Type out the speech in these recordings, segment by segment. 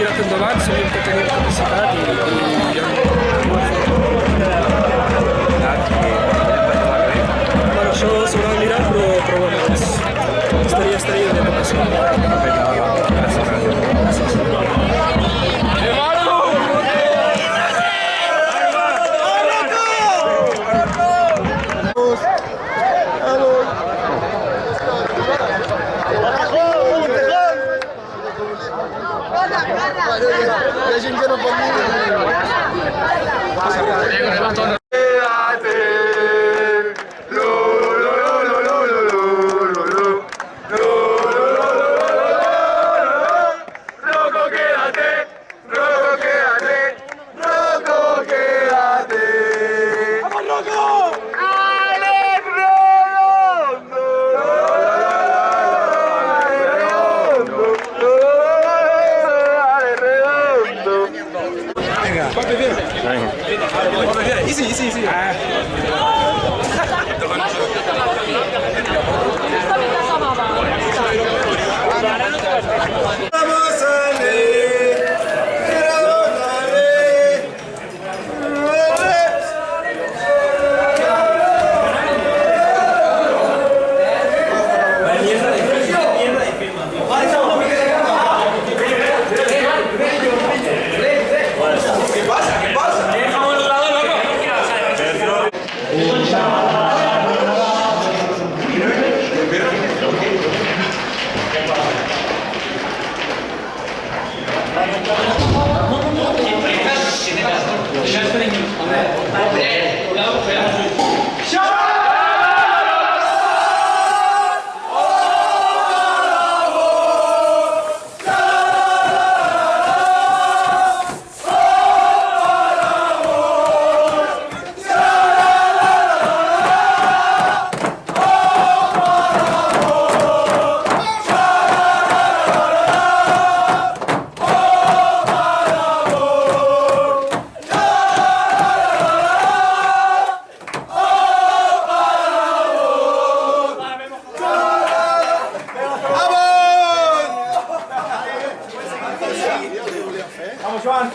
tiraste endavant, sabíem que tenies capacitat i ja bueno, això s'haurà de mirar, però bueno, estaria bé per això. Gràcies. La gent que no pot dir. Easy. Vamos, Joan.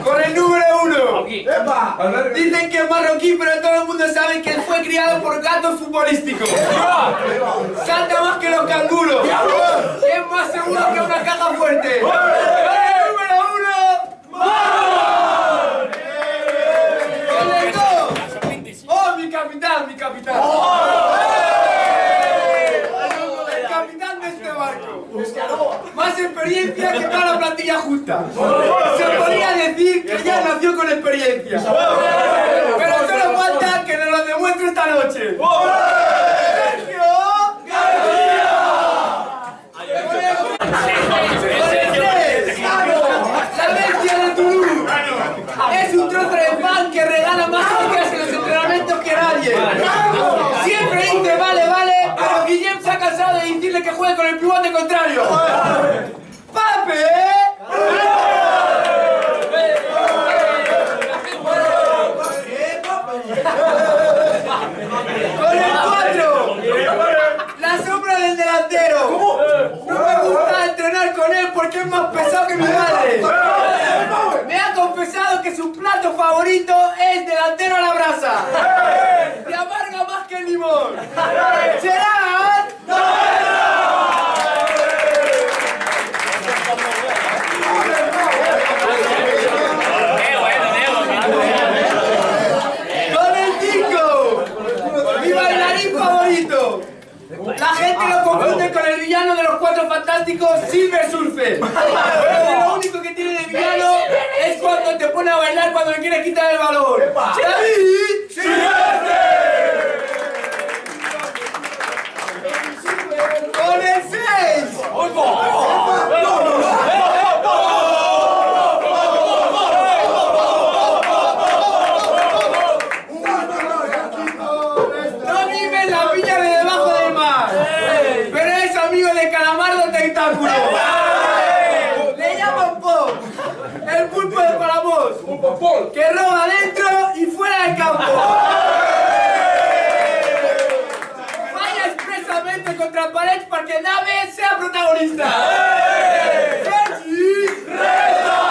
Con el número 1. Dicen que es marroquí, pero todo el mundo sabe que él fue criado por gatos futbolísticos. Salta más que los canguros. Es más seguro que una caja fuerte. Con el número 1. Con el 2. Oh, mi capitán, mi capitán. El capitán de este barco. Más experiencia que toda la plantilla junta. Se podría decir que ya nació con experiencia. Pero solo falta que nos lo demuestre esta noche. ¡Sergio García! La bestia de Toulouse. Es un trozo de pan que regala más horas en los entrenamientos que nadie. Siempre dice vale, vale, pero Guillem se ha cansado de decirle que juegue con el pivote contrario. ¡Pape! Con el 4. La sombra del delantero. No me gusta entrenar con él porque es más pesado que mi madre. Me ha confesado que su plato favorito es delantero a la brasa. Te amarga más que el limón. ¡Gerard! Con el 5. Mi bailarín favorito. La gente lo confunde con el villano de los Cuatro Fantásticos, Silver Surfer. Pero lo único que tiene de villano es cuando te pone a bailar cuando le quieres quitar el balón. ¡David! ¡Silvestre! Con el 6. No vive en la villa de debajo del mar, pero es amigo de Calamardo Tentáculo. Le llaman Pop, el pulpo de Palamos, que roba dentro y fuera del campo. Vaya expresamente contra Paredes para que Dave sea protagonista. ¡Sergi Reza!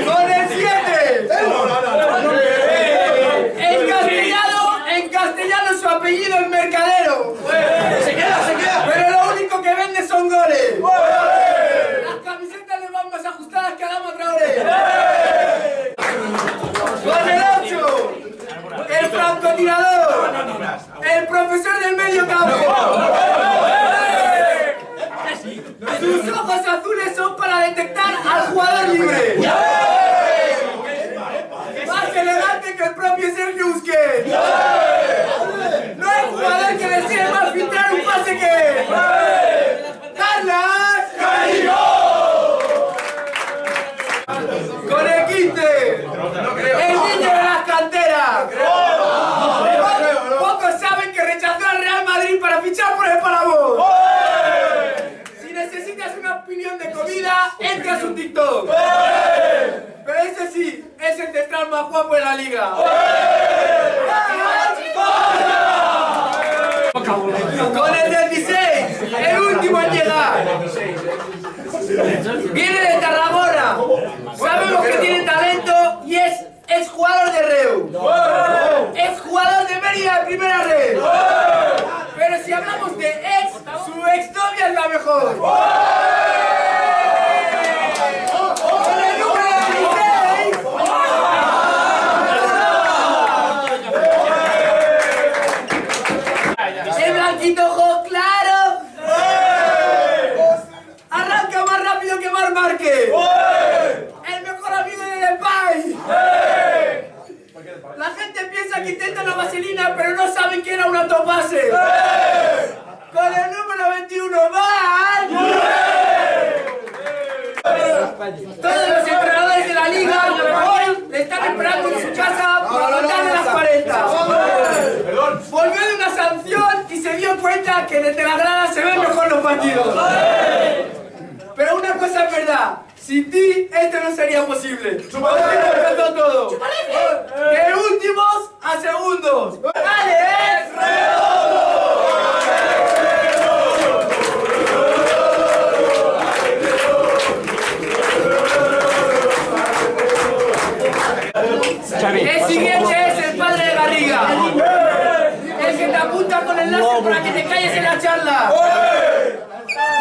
Con el 7. En castellano su apellido es Mercadero. Se queda. Pero lo único que vende son goles. Las camisetas le van más ajustadas que a Adama Traoré. Con el 8. El francotirador. El profesor del medio campo. Sus ojos azules son para detectar al jugador libre. Más elegante que el propio Sergio Busquets. No hay jugador que desee más filtrar un pase que él. ¡Carlas! ¡Cariño! Con el 15. El niño de las canteras. Pocos saben que rechazó al Real Madrid para fichar por el Palamos. Si necesitas una opinión de comida, entra a su TikTok. Pero ese sí, es el central más guapo de la liga. Con el 16, el último en llegar. Viene de Tarragona. Sabemos que tiene talento y es jugador de Reu. Es jugador de Mérida de primera red. Pero si hablamos de ex, su exnovia es la mejor. Con el número 16. El blanquito ojo claro. Arranca más rápido que Marc Márquez. El mejor amigo de Depay. La gente piensa que intenta la vaselina, pero no saben que era un autopase. Con el número 21, ¡van! Todos los entrenadores de la liga hoy le están esperando en su casa para mandarle las 40. Volvió de una sanción y se dio cuenta que desde la grada se ven mejor los partidos. Pero una cosa es verdad, Sin ti, esto no sería posible. ¡Chupalefe! Todo. ¡Chupalefe! De últimos a segundos. ¡Dale, El siguiente es el padre de Garriga. El que te apunta con el láser para que te calles en la charla.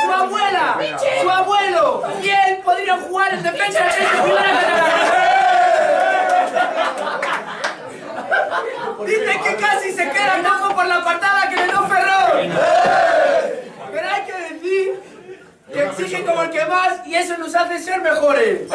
Su abuela, su abuelo y él podrían jugar en defensa de la Dice que casi se queda cojo por la patada que le dio Ferrón. Pero hay que decir que exige como el que más y eso nos hace ser mejores.